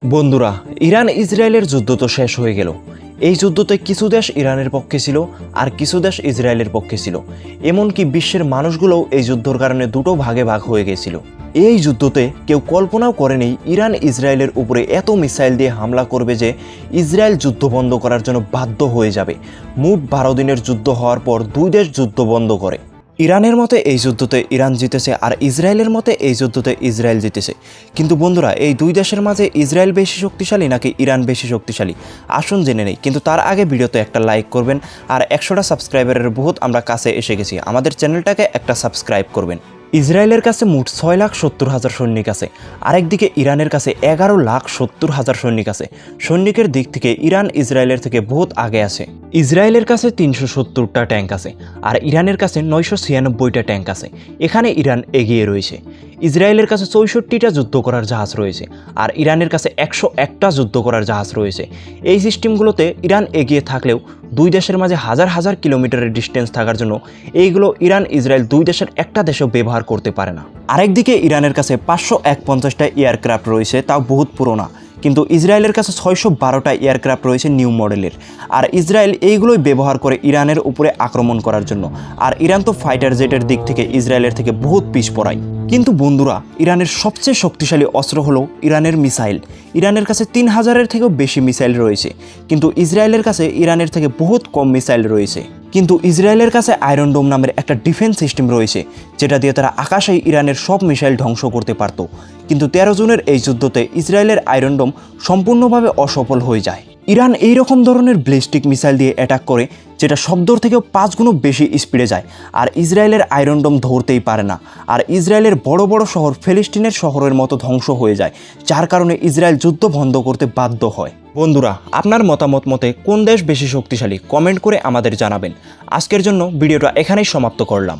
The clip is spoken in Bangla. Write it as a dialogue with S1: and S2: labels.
S1: বন্ধুরা, ইরান ইসরায়েলের যুদ্ধ তো শেষ হয়ে গেল। এই যুদ্ধতে কিছু দেশ ইরানের পক্ষে ছিল আর কিছু দেশ ইসরায়েলের পক্ষে ছিল। এমনকি বিশ্বের মানুষগুলোও এই যুদ্ধের কারণে দুটো ভাগে ভাগ হয়ে গেছিল। এই যুদ্ধতে কেউ কল্পনাও করেনি ইরান ইসরায়েলের উপরে এত মিসাইল দিয়ে হামলা করবে যে ইসরায়েল যুদ্ধ বন্ধ করার জন্য বাধ্য হয়ে যাবে। মোট 12 দিনের যুদ্ধ হওয়ার পর দুই দেশ যুদ্ধ বন্ধ করে। ইরানের মতে এই যুদ্ধতে ইরান জিতেছে আর ইসরায়েলের মতে এই যুদ্ধতে ইসরায়েল জিতেছে। কিন্তু বন্ধুরা, এই দুই দেশের মাঝে ইসরায়েল বেশি শক্তিশালী নাকি ইরান বেশি শক্তিশালী, আসুন জেনে নেই। কিন্তু তার আগে ভিডিওতে একটা লাইক করবেন আর 100টা সাবস্ক্রাইবারের বহুত আমরা কাছে এসে গেছি, আমাদের চ্যানেলটাকে একটা সাবস্ক্রাইব করবেন। ইসরায়েলের কাছে মোট 6,70,000 সৈনিক আছে, আরেকদিকে ইরানের কাছে 11,70,000 সৈনিক আছে। সৈনিকের দিক থেকে ইরান ইসরায়েলের থেকে বহুত আগে আছে। ইসরায়েলের কাছে 370টা ট্যাঙ্ক আছে আর ইরানের কাছে 996টা ট্যাঙ্ক আছে। এখানে ইরান এগিয়ে রয়েছে। ইসরায়েলের কাছে 64টা যুদ্ধ করার জাহাজ রয়েছে আর ইরানের কাছে 101টা যুদ্ধ করার জাহাজ রয়েছে। এই সিস্টেমগুলোতে ইরান এগিয়ে থাকলেও দুই দেশের মাঝে হাজার হাজার কিলোমিটারের ডিস্টেন্স থাকার জন্য এইগুলো ইরান ইসরায়েল দুই দেশের একটা দেশও ব্যবহার করতে পারে না। আরেকদিকে ইরানের কাছে 551টা এয়ারক্রাফট রয়েছে, তাও বহুত পুরোনো। কিন্তু ইসরায়েলের কাছে 612টা এয়ারক্রাফট রয়েছে নিউ মডেলের। আর ইসরায়েল এইগুলোই ব্যবহার করে ইরানের উপরে আক্রমণ করার জন্য। আর ইরান তো ফাইটার জেটের দিক থেকে ইসরায়েলের থেকে বহুত পিছপড়ায়। কিন্তু বন্ধুরা, ইরানের সবচেয়ে শক্তিশালী অস্ত্র হলো ইরানের মিসাইল। ইরানের কাছে 3000-এর থেকেও বেশি মিসাইল রয়েছে, কিন্তু ইসরায়েলের কাছে ইরানের থেকে বহুত কম মিসাইল রয়েছে। কিন্তু ইসরায়েলের কাছে আয়রন ডোম নামের একটা ডিফেন্স সিস্টেম রয়েছে, যেটা দিয়ে তারা আকাশেই ইরানের সব মিসাইল ধ্বংস করতে পারত। কিন্তু 13 জুনের এই যুদ্ধতে ইসরায়েলের আয়রন ডোম সম্পূর্ণভাবে অসফল হয়ে যায়। ইরান এই রকম ধরনের ব্যালিস্টিক মিসাইল দিয়ে অ্যাটাক করে, যেটা শব্দর থেকেও 5 গুণ বেশি স্পিডে যায়। আর ইসরায়েলের আয়রন ডোম ধরতেই পারে না। আর ইসরায়েলের বড় বড় শহর ফিলিস্তিনের শহরের মতো ধ্বংস হয়ে যায়, যার কারণে ইসরায়েল যুদ্ধ বন্ধ করতে বাধ্য হয়। বন্ধুরা, আপনার মতামত মতে কোন দেশ বেশি শক্তিশালী কমেন্ট করে আমাদের জানাবেন। আজকের জন্য ভিডিওটা এখানেই সমাপ্ত করলাম।